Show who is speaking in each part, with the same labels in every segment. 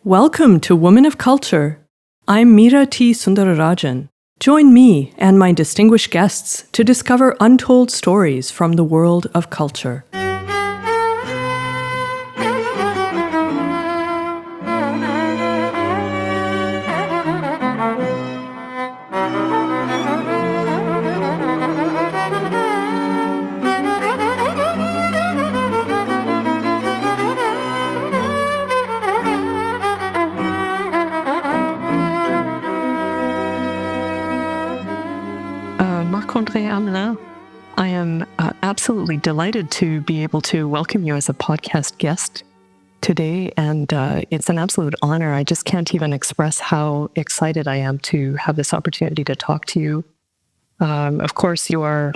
Speaker 1: Welcome to Women of Culture. I'm Meera T. Sundararajan. Join me and my distinguished guests to discover untold stories from the world of culture.
Speaker 2: Marc-André Hamelin, I am absolutely delighted to be able to welcome you as a podcast guest today, and it's an absolute honor. I just can't even express how excited I am to have this opportunity to talk to you. Of course, you are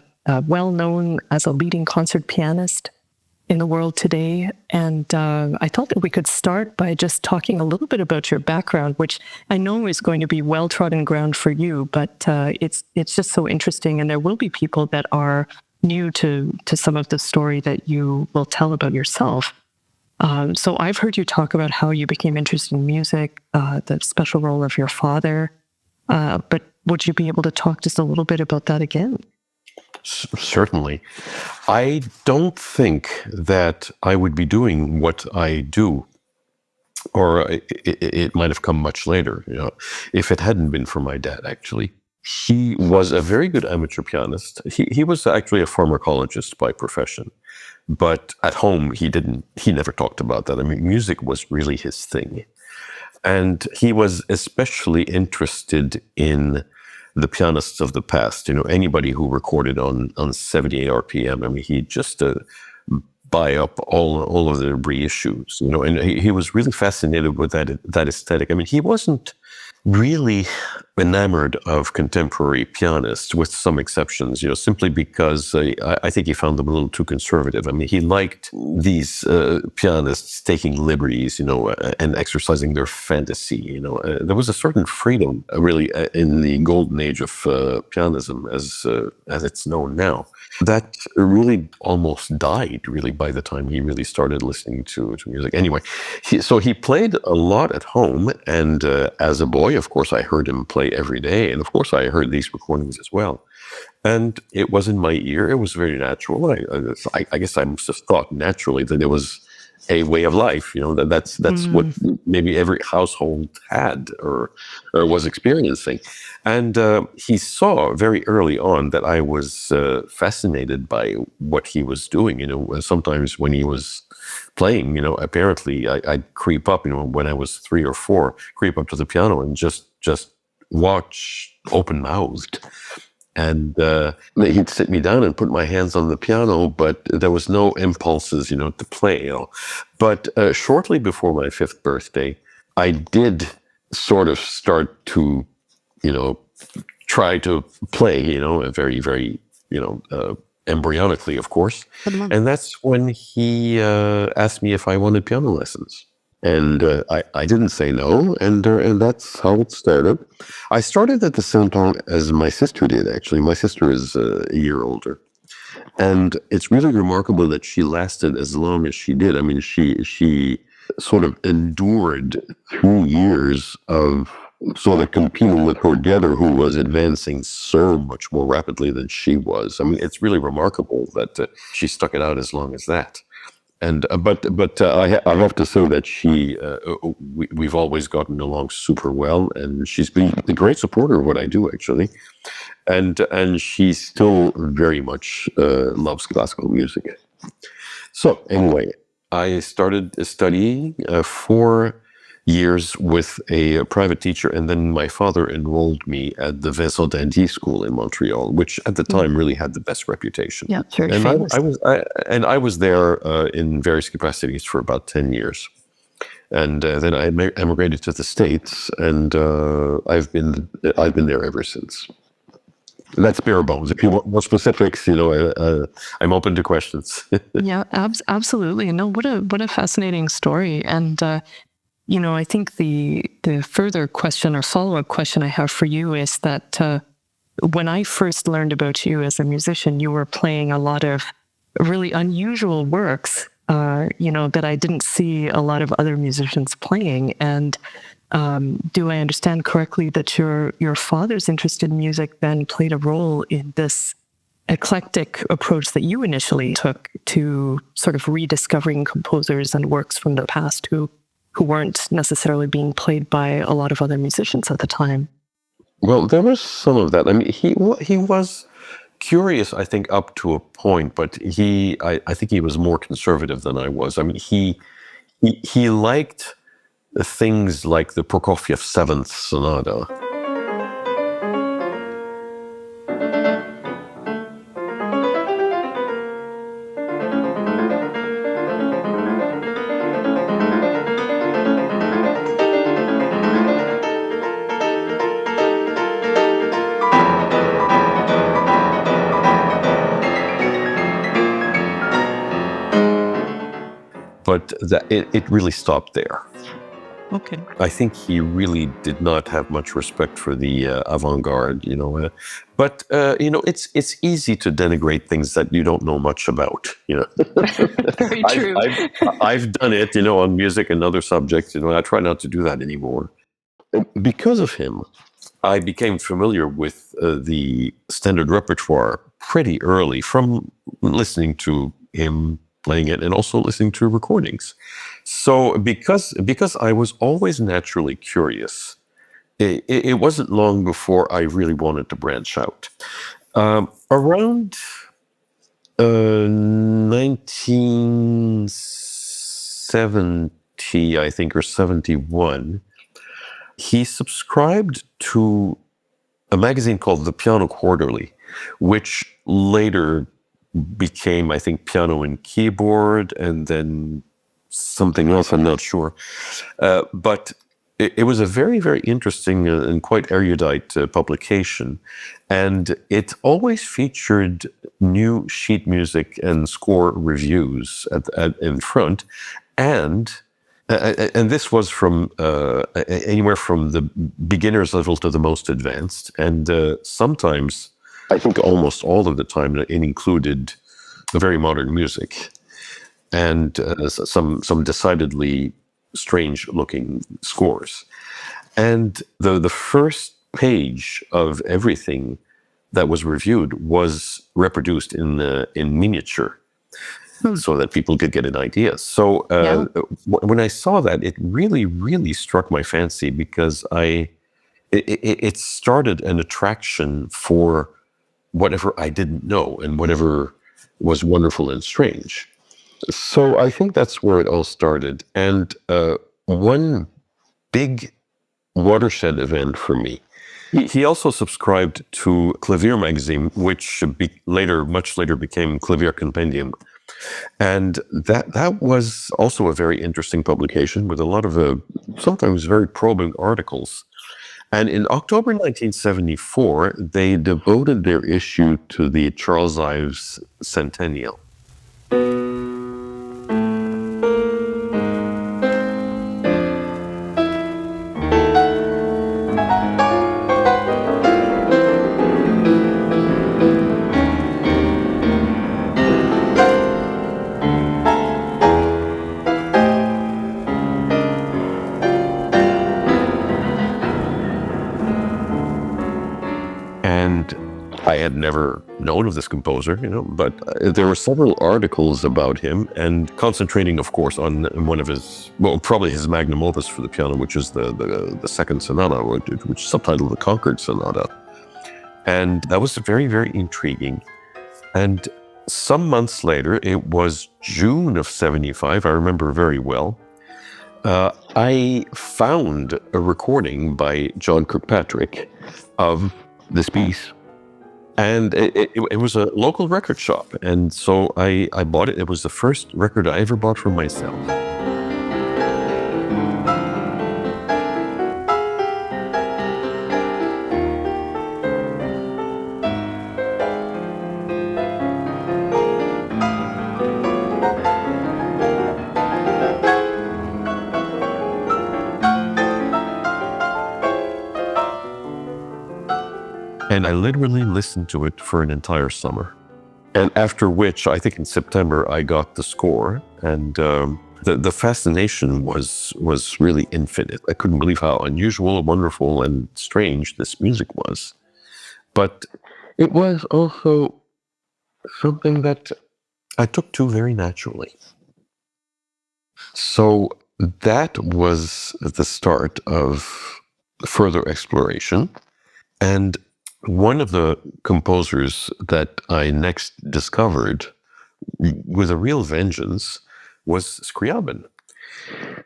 Speaker 2: well known as a leading concert pianist in the world today, and I thought that we could start by just talking a little bit about your background, which I know is going to be well-trodden ground for you, but it's just so interesting, and there will be people that are new to some of the story that you will tell about yourself. So I've heard you talk about how you became interested in music, the special role of your father, but would you be able to talk just a little bit about that again?
Speaker 3: Certainly. I don't think that I would be doing what I do, or it might have come much later, if it hadn't been for my dad, actually. He was a very good amateur pianist. He was actually a pharmacologist by profession, but at home he never talked about that. I mean, music was really his thing. And he was especially interested in the pianists of the past, anybody who recorded on 78 RPM. I mean, he just buy up all of the reissues, and he was really fascinated with that aesthetic. I mean, he wasn't really enamored of contemporary pianists, with some exceptions, simply because I think he found them a little too conservative. I mean, he liked these pianists taking liberties, and exercising their fantasy. There was a certain freedom, really, in the golden age of pianism, as it's known now, that really almost died, really, by the time he really started listening to music. Anyway, so he played a lot at home, and as a boy, of course, I heard him play every day, and of course, I heard these recordings as well. And it was in my ear. It was very natural. I guess I must have thought naturally that it was a way of life. That's what maybe every household had or was experiencing. And he saw very early on that I was fascinated by what he was doing. Sometimes when he was playing, apparently I'd creep up, when I was 3 or 4, creep up to the piano and just watch open-mouthed. And he'd sit me down and put my hands on the piano, but there was no impulses, to play. But shortly before my 5th birthday, I did sort of start to, try to play, very, very, embryonically, of course. And that's when he asked me if I wanted piano lessons. And I didn't say no, and that's how it started. I started at the same time as my sister did, actually. My sister is a year older. And it's really remarkable that she lasted as long as she did. I mean, she sort of endured 3 years of sort of competing with her brother, who was advancing so much more rapidly than she was. I mean, it's really remarkable that she stuck it out as long as that. And but I have to say that we've always gotten along super well, and she's been a great supporter of what I do, actually, and she still very much loves classical music. So anyway, I started studying 4 years with a private teacher, and then my father enrolled me at the Vincent d'Indy School in Montreal, which at the time really had the best reputation.
Speaker 2: Yeah, very
Speaker 3: and
Speaker 2: famous.
Speaker 3: I was there in various capacities for about 10 years. And then I emigrated to the States, and I've been there ever since. That's bare bones. If you want more specifics, I'm open to questions.
Speaker 2: Yeah, absolutely. No, what a fascinating story. And I think the further question or follow-up question I have for you is that when I first learned about you as a musician, you were playing a lot of really unusual works that I didn't see a lot of other musicians playing. And do I understand correctly that your father's interest in music then played a role in this eclectic approach that you initially took to sort of rediscovering composers and works from the past who weren't necessarily being played by a lot of other musicians at the time?
Speaker 3: Well, there was some of that. I mean, he was curious, I think, up to a point, but I think he was more conservative than I was. I mean, he liked things like the Prokofiev Seventh Sonata. But it really stopped there.
Speaker 2: Okay.
Speaker 3: I think he really did not have much respect for the avant-garde, But it's easy to denigrate things that you don't know much about,
Speaker 2: Very true.
Speaker 3: I've done it, on music and other subjects. I try not to do that anymore. Because of him, I became familiar with the standard repertoire pretty early from listening to him playing it and also listening to recordings. So because I was always naturally curious, it wasn't long before I really wanted to branch out. Around 1970, I think, or 71, he subscribed to a magazine called The Piano Quarterly, which later became, I think, Piano and Keyboard, and then something else, I'm not sure. But it was a very, very interesting and quite erudite publication. And it always featured new sheet music and score reviews in front. And this was from anywhere from the beginner's level to the most advanced. And sometimes, I think almost all of the time, it included very modern music and some decidedly strange-looking scores. And the first page of everything that was reviewed was reproduced in miniature, so that people could get an idea. So when I saw that, it really, really struck my fancy because it started an attraction for whatever I didn't know and whatever was wonderful and strange. So I think that's where it all started. And one big watershed event for me. He also subscribed to Clavier magazine, which much later became Clavier Compendium. And that was also a very interesting publication with a lot of sometimes very probing articles. And in October 1974, they devoted their issue to the Charles Ives centennial. And I had never known of this composer, but there were several articles about him, and concentrating, of course, on one of probably his magnum opus for the piano, which is the second sonata, which is subtitled the Concord Sonata. And that was very, very intriguing. And some months later, it was June of 75, I remember very well, I found a recording by John Kirkpatrick of this piece. And it was a local record shop. And so I bought it. It was the first record I ever bought for myself. And I literally listened to it for an entire summer. And after which, I think in September, I got the score. and the fascination was really infinite. I couldn't believe how unusual, wonderful, and strange this music was. But it was also something that I took to very naturally. So that was the start of further exploration. And one of the composers that I next discovered with a real vengeance was Scriabin.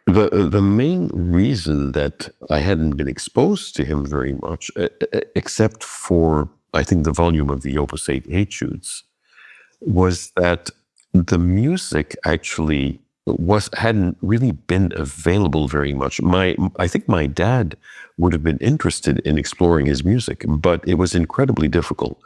Speaker 3: The main reason that I hadn't been exposed to him very much, except for, I think, the volume of the Opus 8 Etudes, was that the music actually hadn't really been available very much. I think my dad would have been interested in exploring his music, but it was incredibly difficult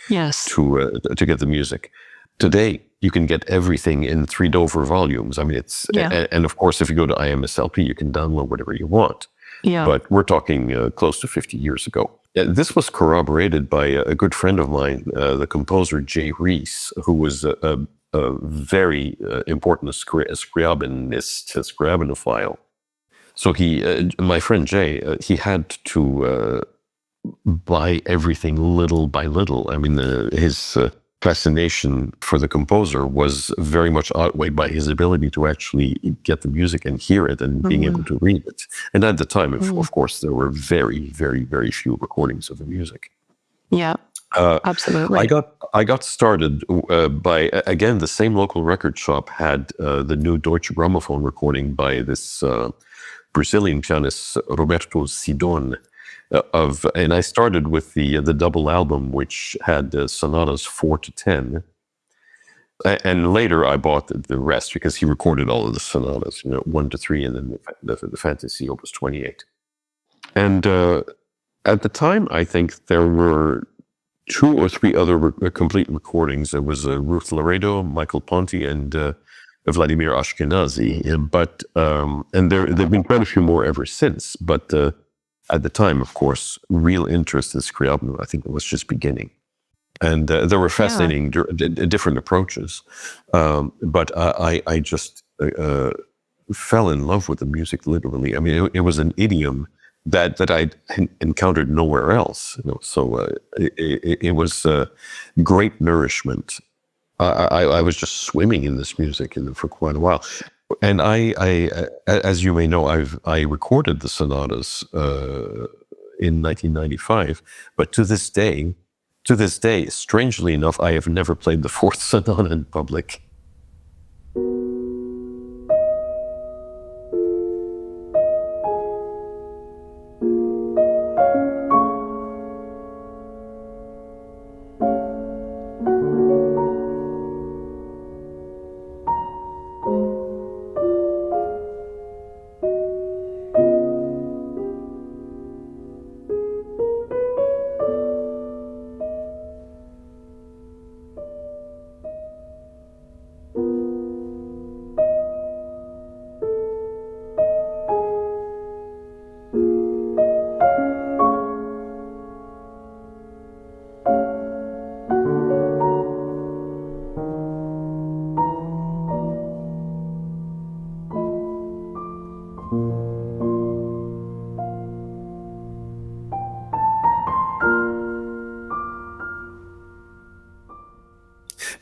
Speaker 2: Yes.
Speaker 3: to get the music. Today, you can get everything in 3 Dover volumes. I mean, and of course, if you go to IMSLP, you can download whatever you want.
Speaker 2: Yeah.
Speaker 3: But we're talking close to 50 years ago. This was corroborated by a good friend of mine, the composer Jay Reese, who was a very important Scriabinist, Scriabinophile. So my friend Jay, he had to buy everything little by little. I mean, his fascination for the composer was very much outweighed by his ability to actually get the music and hear it and being able to read it. And at the time, of course, there were very, very, very few recordings of the music.
Speaker 2: Yeah, absolutely.
Speaker 3: I got started by, again, the same local record shop had the new Deutsche Grammophon recording by this Brazilian pianist, Roberto Sidon. And I started with the double album, which had sonatas 4 to 10, and later I bought the rest because he recorded all of the sonatas, 1 to 3, and then the Fantasy Opus 28. And at the time, I think there were 2 or 3 other complete recordings. There was Ruth Laredo, Michael Ponti, and Vladimir Ashkenazy. But and there've been quite a few more ever since. But at the time, of course, real interest in Scriabin, I think, was just beginning. And there were fascinating different approaches. But I just fell in love with the music, literally. I mean, it was an idiom that I'd encountered nowhere else. So it was great nourishment. I was just swimming in this music for quite a while. And I, as you may know, I recorded the sonatas in 1995. But to this day, strangely enough, I have never played the 4th sonata in public.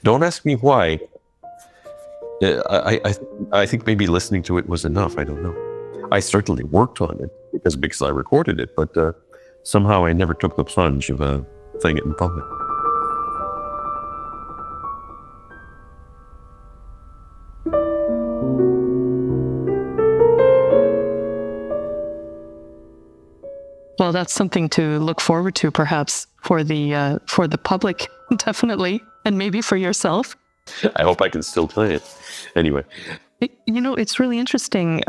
Speaker 3: Don't ask me why. I think maybe listening to it was enough. I don't know. I certainly worked on it because I recorded it, but somehow I never took the plunge of playing it in public.
Speaker 2: Well, that's something to look forward to, perhaps for the public, definitely, and maybe for yourself.
Speaker 3: I hope I can still play it. Anyway,
Speaker 2: it's really interesting.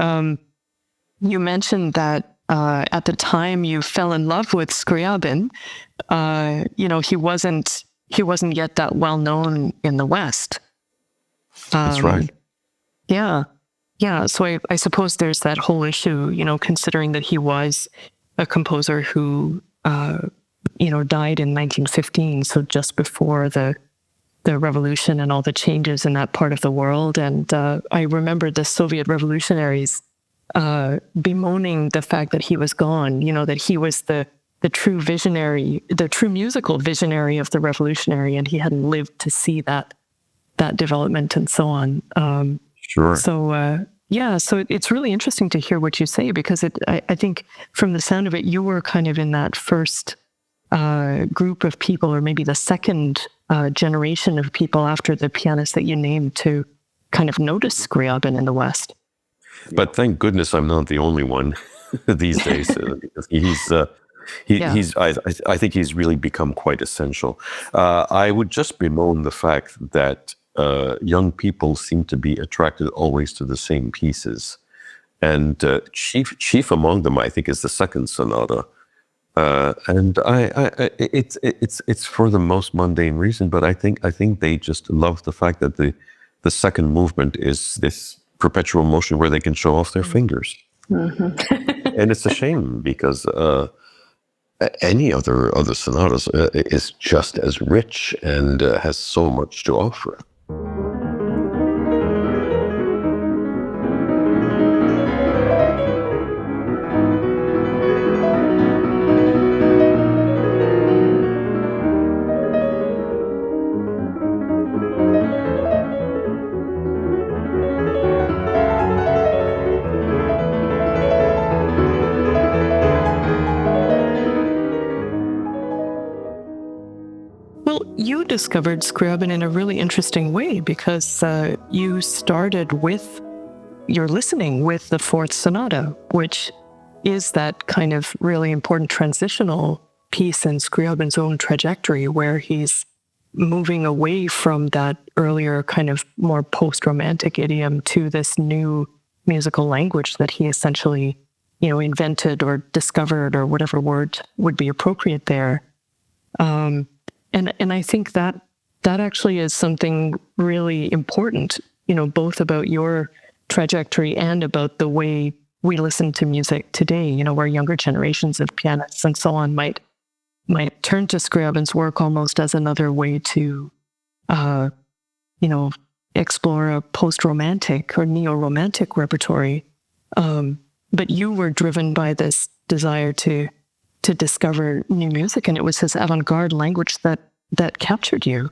Speaker 2: You mentioned that at the time you fell in love with Scriabin. He wasn't yet that well known in the West.
Speaker 3: That's right.
Speaker 2: Yeah. So I suppose there's that whole issue, considering that he was a composer who, died in 1915, so just before the the revolution and all the changes in that part of the world. And I remember the Soviet revolutionaries bemoaning the fact that he was gone, that he was the true visionary, the true musical visionary of the revolutionary, and he hadn't lived to see that development and so on.
Speaker 3: Sure.
Speaker 2: So it's really interesting to hear what you say, because I think from the sound of it, you were kind of in that first group of people, or maybe the second generation of people after the pianist that you named, to kind of notice Scriabin in the West.
Speaker 3: But thank goodness I'm not the only one these days. Because I think he's really become quite essential. I would just bemoan the fact that young people seem to be attracted always to the same pieces, and chief among them, I think, is the second sonata. And it's for the most mundane reason, but I think they just love the fact that the second movement is this perpetual motion where they can show off their fingers. Mm-hmm. And it's a shame, because any other sonatas is just as rich and has so much to offer.
Speaker 2: You discovered Scriabin in a really interesting way, because you started with your listening with the Fourth Sonata, which is that kind of really important transitional piece in Scriabin's own trajectory, where he's moving away from that earlier kind of more post-romantic idiom to this new musical language that he essentially, invented or discovered, or whatever word would be appropriate there. And I think that actually is something really important, both about your trajectory and about the way we listen to music today, where younger generations of pianists and so on might turn to Scriabin's work almost as another way to, explore a post-romantic or neo-romantic repertory. But you were driven by this desire to discover new music, and it was his avant-garde language that captured you.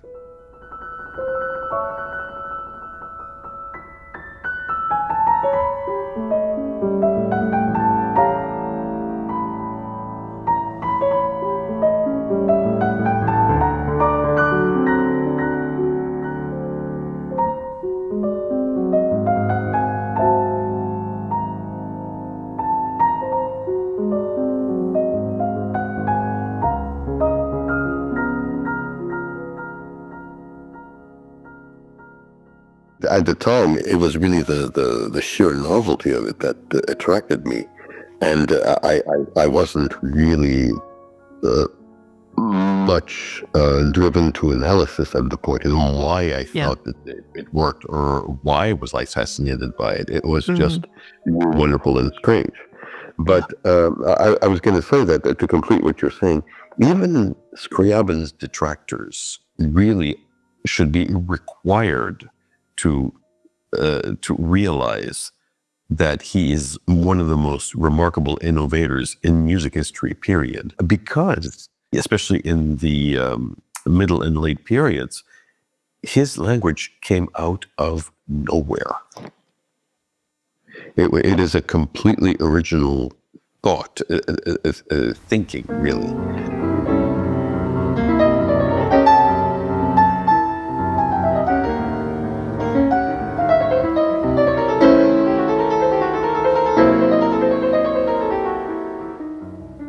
Speaker 4: At the time, it was really the sheer novelty of it that attracted me, and I wasn't really much driven to analysis at the point, and why I thought that it worked, or why was I fascinated by it. It was just wonderful and strange. But I was going to say that to complete what you're saying, even Scriabin's detractors really should be required to realize that he is one of the most remarkable innovators in music history, period. Because, especially in the middle and late periods, his language came out of nowhere. It is a completely original thought, thinking, really.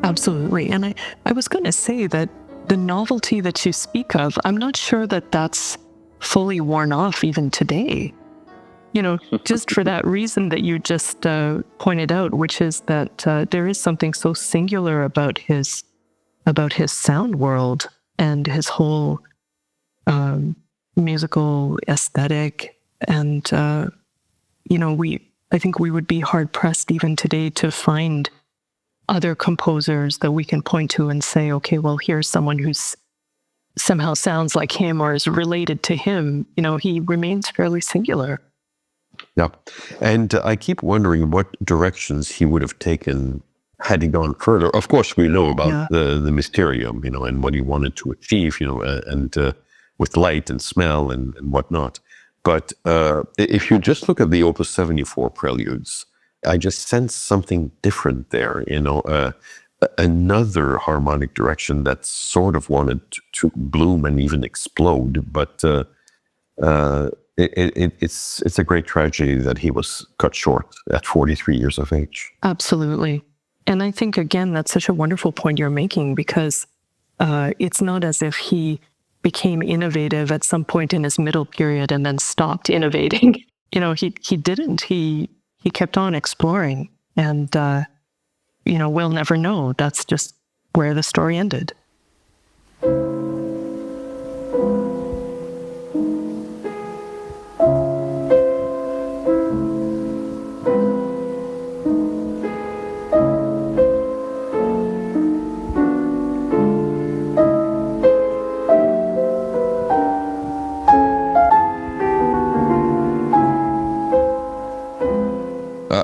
Speaker 2: Absolutely. And I was going to say that the novelty that you speak of, I'm not sure that that's fully worn off even today. Just for that reason that you just pointed out, which is that there is something so singular about his sound world and his whole musical aesthetic. And, I think we would be hard pressed even today to find other composers that we can point to and say, okay, well, here's someone who's somehow sounds like him or is related to him, he remains fairly singular.
Speaker 3: Yeah. And I keep wondering what directions he would have taken had he gone further. Of course, we know about the mysterium, and what he wanted to achieve, and with light and smell and whatnot. But if you just look at the Opus 74 preludes, I just sense something different there, another harmonic direction that sort of wanted to bloom and even explode. But it's a great tragedy that he was cut short at 43 years of age.
Speaker 2: Absolutely. And I think, again, that's such a wonderful point you're making, because it's not as if he became innovative at some point in his middle period and then stopped innovating. He didn't. He kept on exploring, and we'll never know. That's just where the story ended.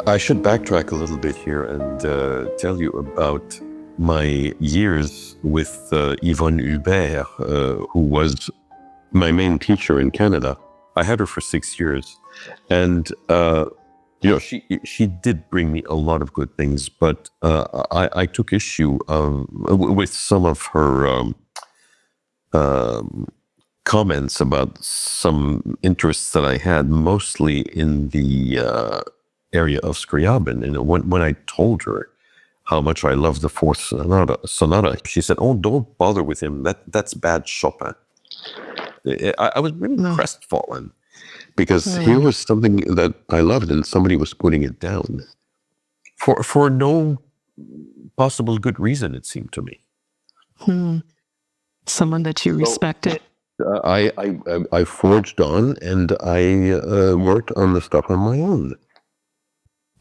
Speaker 3: I should backtrack a little bit here and tell you about my years with Yvonne Hubert, who was my main teacher in Canada. I had her for 6 years, and she did bring me a lot of good things, but I took issue with some of her comments about some interests that I had, mostly in the area of Scriabin. And when I told her how much I loved the fourth sonata, she said, "Oh, don't bother with him. That's bad Chopin." I was really crestfallen, because here was something that I loved, and somebody was putting it down for no possible good reason, it seemed to me.
Speaker 2: Someone that you respected.
Speaker 4: I forged on, and I worked on the stuff on my own.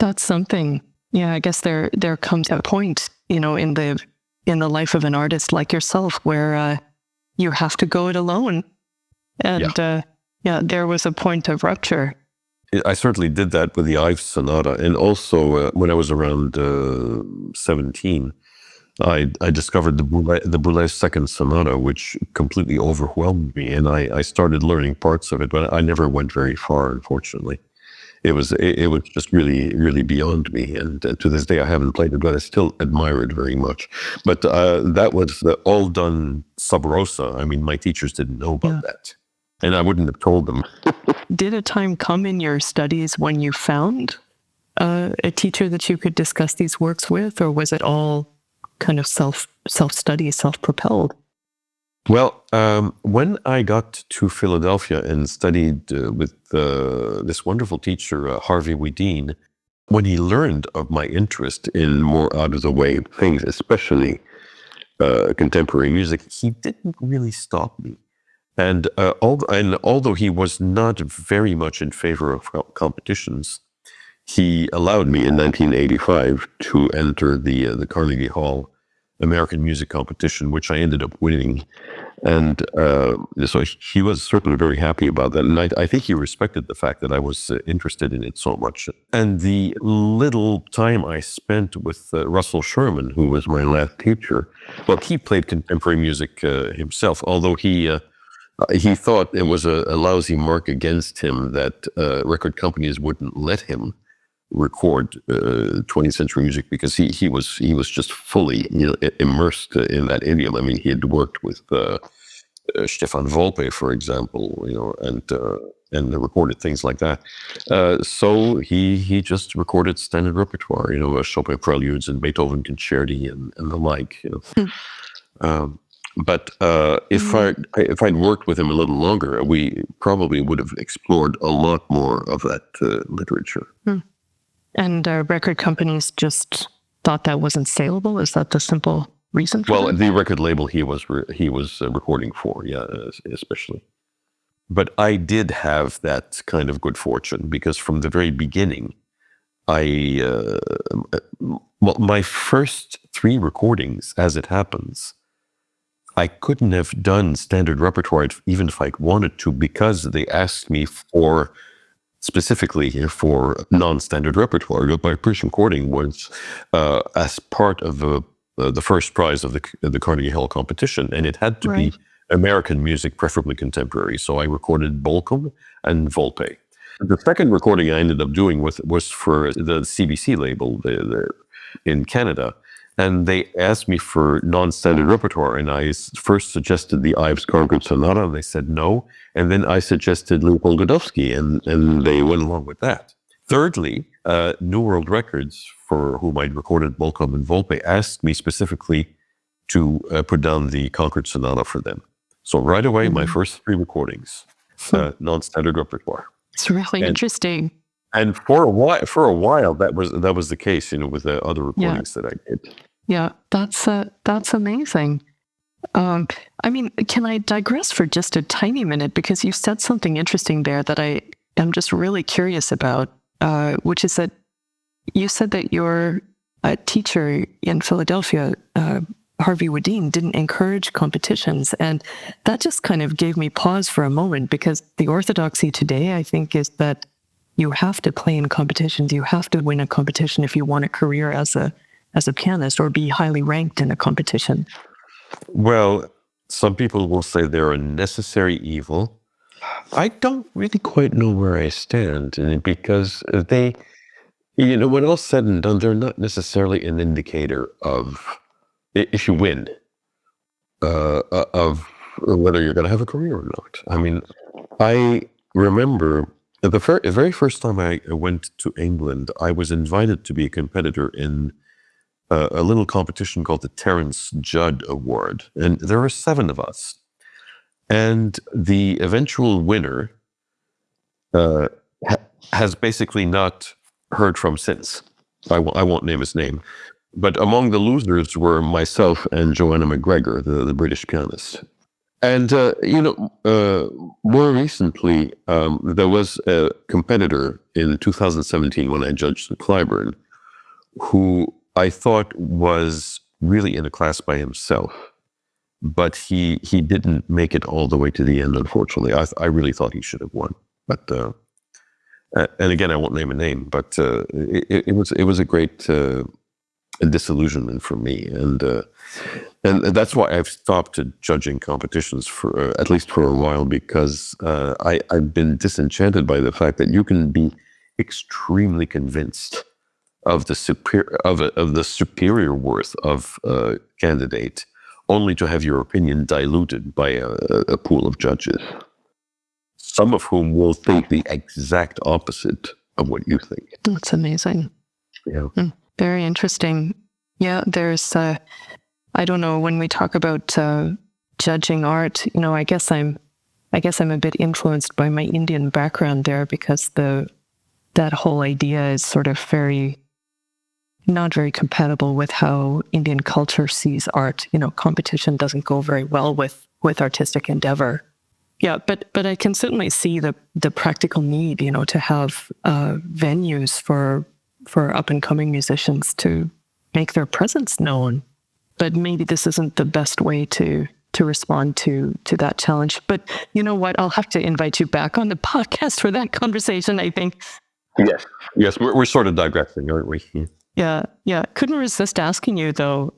Speaker 2: That's something. Yeah, I guess there comes a point, in the life of an artist like yourself, where you have to go it alone. And there was a point of rupture.
Speaker 3: I certainly did that with the Ives Sonata, and also when I was around 17, I discovered the Boulez Second Sonata, which completely overwhelmed me, and I started learning parts of it, but I never went very far, unfortunately. It was just really, really beyond me, and to this day I haven't played it, but I still admire it very much. But that was all done sub rosa. I mean, my teachers didn't know about that, and I wouldn't have told them.
Speaker 2: Did a time come in your studies when you found a teacher that you could discuss these works with, or was it all kind of self-study, self-propelled?
Speaker 3: Well, when I got to Philadelphia and studied with this wonderful teacher, Harvey Wedeen, when he learned of my interest in more out-of-the-way things, especially contemporary music, he didn't really stop me. And although he was not very much in favor of competitions, he allowed me in 1985 to enter the Carnegie Hall American Music Competition, which I ended up winning. And so he was certainly very happy about that. And I think he respected the fact that I was interested in it so much. And the little time I spent with Russell Sherman, who was my last teacher, well, he played contemporary music himself, although he thought it was a lousy mark against him that record companies wouldn't let him record 20th century music, because he was just fully immersed in that idiom. I mean, he had worked with Stefan Volpe, for example, and recorded things like that. So he just recorded standard repertoire, Chopin preludes and Beethoven concerti and the like. But if I'd worked with him a little longer, we probably would have explored a lot more of that literature.
Speaker 2: And record companies just thought that wasn't saleable? Is that the simple reason for that?
Speaker 3: The record label he was recording for, especially. But I did have that kind of good fortune, because from the very beginning, my first 3 recordings, as it happens, I couldn't have done standard repertoire even if I wanted to, because they asked me for, specifically here, for non-standard repertoire. My first recording was as part of the first prize of the Carnegie Hall competition, and it had to be American music, preferably contemporary. So I recorded Bolcom and Volpe. The second recording I ended up doing was for the CBC label in Canada. And they asked me for non-standard repertoire, and I first suggested the Ives Concord Sonata, and they said no. And then I suggested Leopold Godowski, and they went along with that. Thirdly, New World Records, for whom I'd recorded Bolcom and Volpe, asked me specifically to put down the Concord Sonata for them. So right away, my first 3 recordings, non-standard repertoire.
Speaker 2: It's really interesting.
Speaker 3: And for a while, that was the case, with the other recordings that I did.
Speaker 2: Yeah, that's amazing. I mean, can I digress for just a tiny minute, because you said something interesting there that I am just really curious about, which is that you said that your teacher in Philadelphia, Harvey Woodine, didn't encourage competitions, and that just kind of gave me pause for a moment, because the orthodoxy today, I think, is that you have to play in competitions. You have to win a competition if you want a career as a pianist, or be highly ranked in a competition.
Speaker 3: Well, some people will say they're a necessary evil. I don't really quite know where I stand in it, because they, when all's said and done, they're not necessarily an indicator of, if you win, of whether you're going to have a career or not. I mean, I remember the very first time I went to England, I was invited to be a competitor in a little competition called the Terence Judd Award. And there were 7 of us. And the eventual winner has basically not heard from since. I won't name his name. But among the losers were myself and Joanna McGregor, the British pianist. And, more recently, there was a competitor in 2017 when I judged at Clyburn, who I thought was really in a class by himself, but he didn't make it all the way to the end, unfortunately. I really thought he should have won. But, and again, I won't name a name, but it was a great disillusionment for me. And that's why I've stopped judging competitions for at least for a while, because I've been disenchanted by the fact that you can be extremely convinced of the superior worth of a candidate, only to have your opinion diluted by a pool of judges, some of whom will think the exact opposite of what you think.
Speaker 2: That's amazing.
Speaker 3: Yeah.
Speaker 2: Very interesting. Yeah, there's, I don't know, when we talk about judging art, I guess I'm a bit influenced by my Indian background there, because that whole idea is sort of not very compatible with how Indian culture sees art. Competition doesn't go very well with artistic endeavor. Yeah, but I can certainly see the practical need, to have venues for up and coming musicians to make their presence known. But maybe this isn't the best way to respond to that challenge. But you know what? I'll have to invite you back on the podcast for that conversation, I think.
Speaker 3: Yes, we're sort of digressing, aren't we?
Speaker 2: Yeah. Couldn't resist asking you, though.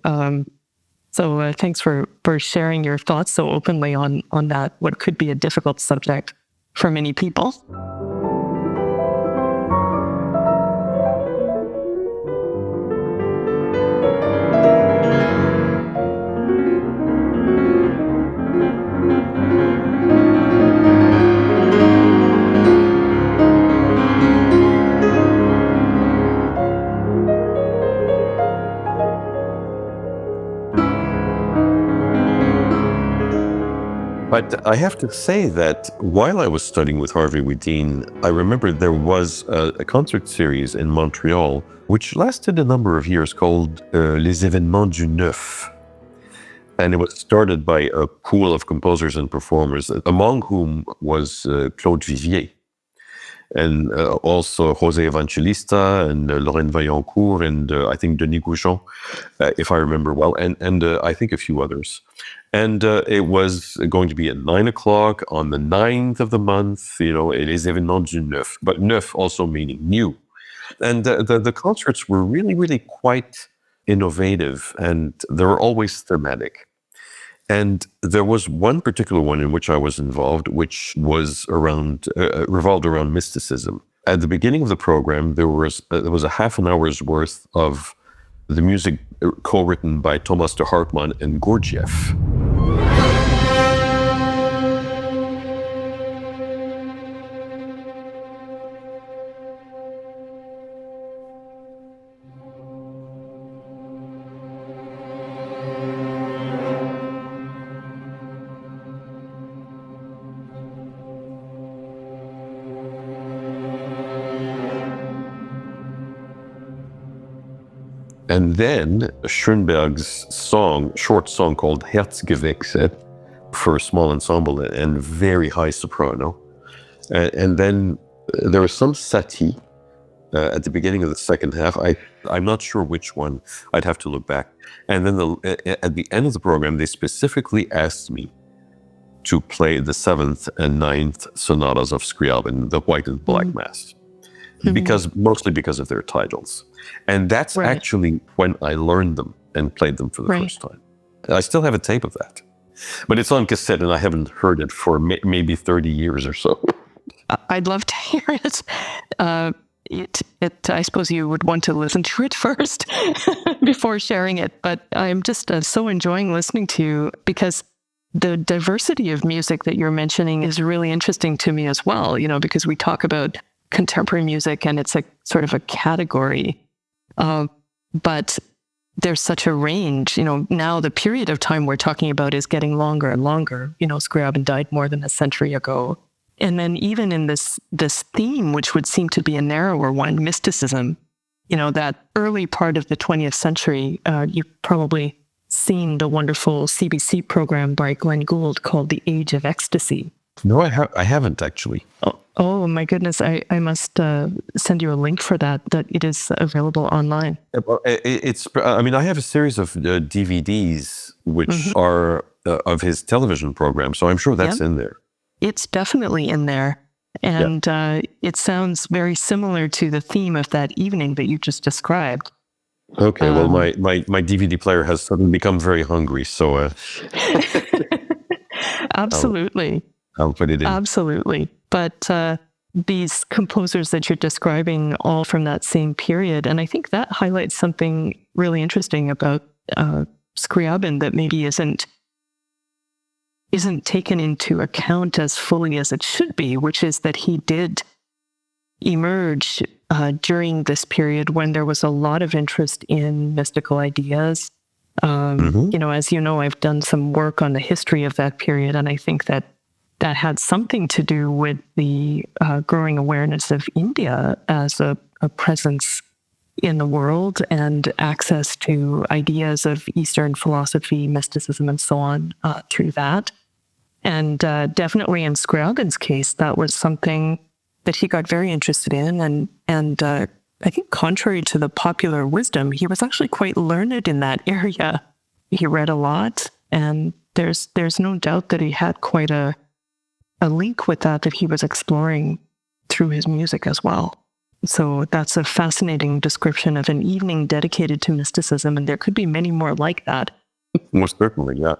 Speaker 2: So thanks for sharing your thoughts so openly on that, what could be a difficult subject for many people.
Speaker 3: But I have to say that while I was studying with Harvey Woodine, I remember there was a concert series in Montreal, which lasted a number of years, called Les Événements du Neuf. And it was started by a pool of composers and performers, among whom was Claude Vivier. and also José Evangelista and Lorraine Vaillancourt and I think Denis Goujon, if I remember well, and I think a few others. And it was going to be at 9 o'clock on the 9th of the month, les événements du neuf, but neuf also meaning new. And the concerts were really, really quite innovative, and they were always thematic. And there was one particular one in which I was involved, which was revolved around mysticism. At the beginning of the program, there was a half an hour's worth of the music co-written by Thomas de Hartmann and Gurdjieff. And then Schoenberg's short song called Herzgewächse for a small ensemble and very high soprano. And then there was some Satie at the beginning of the second half. I'm not sure which one. I'd have to look back. And then at the end of the program, they specifically asked me to play the 7th and 9th sonatas of Scriabin, the White and Black Mass. Mostly because of their titles. And that's actually when I learned them and played them for the first time. I still have a tape of that. But it's on cassette and I haven't heard it for maybe 30 years or so.
Speaker 2: I'd love to hear it. I suppose you would want to listen to it first before sharing it. But I'm just so enjoying listening to you because the diversity of music that you're mentioning is really interesting to me as well, because we talk about contemporary music and it's a sort of a category, but there's such a range. Now the period of time we're talking about is getting longer and longer. Scriabin died more than a century ago, and then even in this theme, which would seem to be a narrower one, mysticism, that early part of the 20th century, you've probably seen the wonderful CBC program by Glenn Gould called The Age of Ecstasy.
Speaker 3: No, I haven't actually.
Speaker 2: Oh my goodness! I must send you a link for that. That it is available online.
Speaker 3: I have a series of DVDs which are of his television program, so I'm sure that's in there.
Speaker 2: It's definitely in there, and it sounds very similar to the theme of that evening that you just described.
Speaker 3: Okay, well, my DVD player has suddenly become very hungry, so
Speaker 2: absolutely.
Speaker 3: I'll put it in.
Speaker 2: Absolutely. But these composers that you're describing all from that same period, and I think that highlights something really interesting about Scriabin that maybe isn't taken into account as fully as it should be, which is that he did emerge during this period when there was a lot of interest in mystical ideas. As you know, I've done some work on the history of that period, and I think that had something to do with the growing awareness of India as a presence in the world and access to ideas of Eastern philosophy, mysticism, and so on through that. And definitely in Scriabin's case, that was something that he got very interested in. And I think contrary to the popular wisdom, he was actually quite learned in that area. He read a lot, and there's no doubt that he had quite a link with that he was exploring through his music as well. So that's a fascinating description of an evening dedicated to mysticism, and there could be many more like that.
Speaker 3: Most certainly, yeah.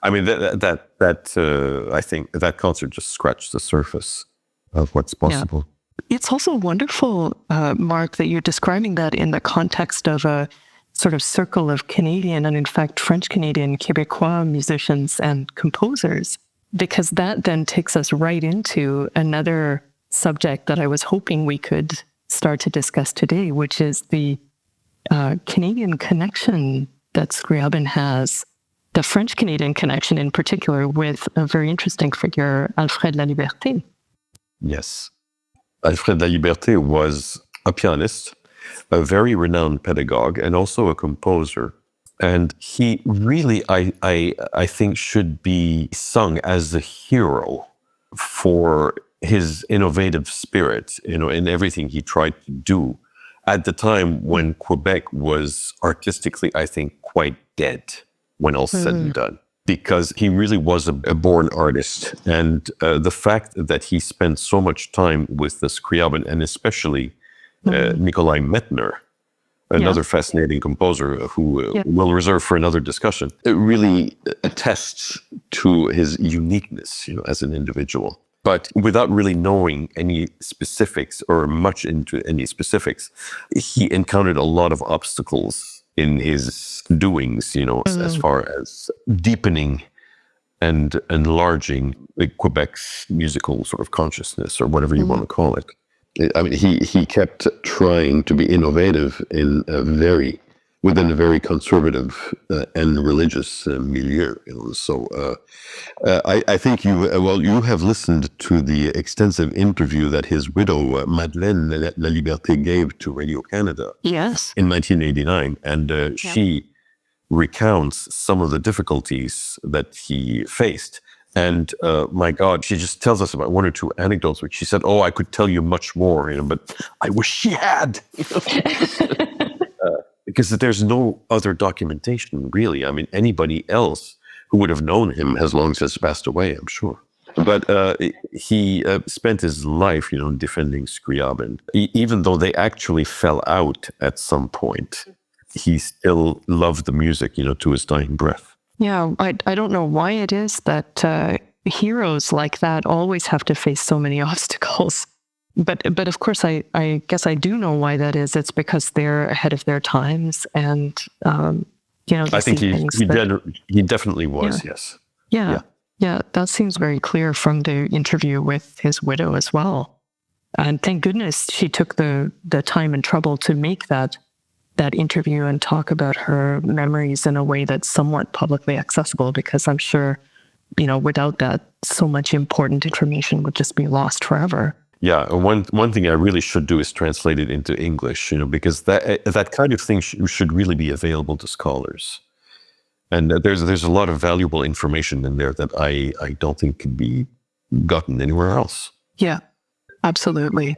Speaker 3: I mean, that I think that concert just scratched the surface of what's possible.
Speaker 2: Yeah. It's also wonderful, Marc, that you're describing that in the context of a sort of circle of Canadian and, in fact, French-Canadian, Québécois musicians and composers, because that then takes us right into another subject that I was hoping we could start to discuss today, which is the Canadian connection that Scriabin has, the French-Canadian connection in particular, with a very interesting figure, Alfred Libert.
Speaker 3: Yes. Alfred Libert was a pianist, a very renowned pedagogue, and also a composer. And he really, I think, should be sung as a hero for his innovative spirit, in everything he tried to do at the time when Quebec was artistically, I think, quite dead when all said and done. Because he really was a born artist. And the fact that he spent so much time with the Scriabin, and especially Nikolai Metner, another fascinating composer who we'll reserve for another discussion, it really attests to his uniqueness, as an individual. But without really knowing any specifics or much into any specifics, he encountered a lot of obstacles in his doings, as far as deepening and enlarging Quebec's musical sort of consciousness, or whatever you want to call it. I mean, he kept trying to be innovative within a very conservative and religious milieu. So I think you have listened to the extensive interview that his widow, Madeleine La Liberté, gave to Radio Canada.
Speaker 2: Yes.
Speaker 3: In 1989. And she recounts some of the difficulties that he faced. And my God, she just tells us about one or two anecdotes, which she said, "Oh, I could tell you much more, but I wish she had." Because there's no other documentation, really. I mean, anybody else who would have known him has long since passed away, I'm sure. But he spent his life, defending Scriabin. Even though they actually fell out at some point, he still loved the music, to his dying breath.
Speaker 2: Yeah, I don't know why it is that heroes like that always have to face so many obstacles. But of course, I guess I do know why that is. It's because they're ahead of their times, and
Speaker 3: I think he definitely was. Yes.
Speaker 2: Yeah, that seems very clear from the interview with his widow as well. And thank goodness she took the time and trouble to make that interview and talk about her memories in a way that's somewhat publicly accessible, because I'm sure, without that, so much important information would just be lost forever.
Speaker 3: Yeah, one thing I really should do is translate it into English, because that kind of thing should really be available to scholars. And there's a lot of valuable information in there that I don't think can be gotten anywhere else.
Speaker 2: Yeah, absolutely.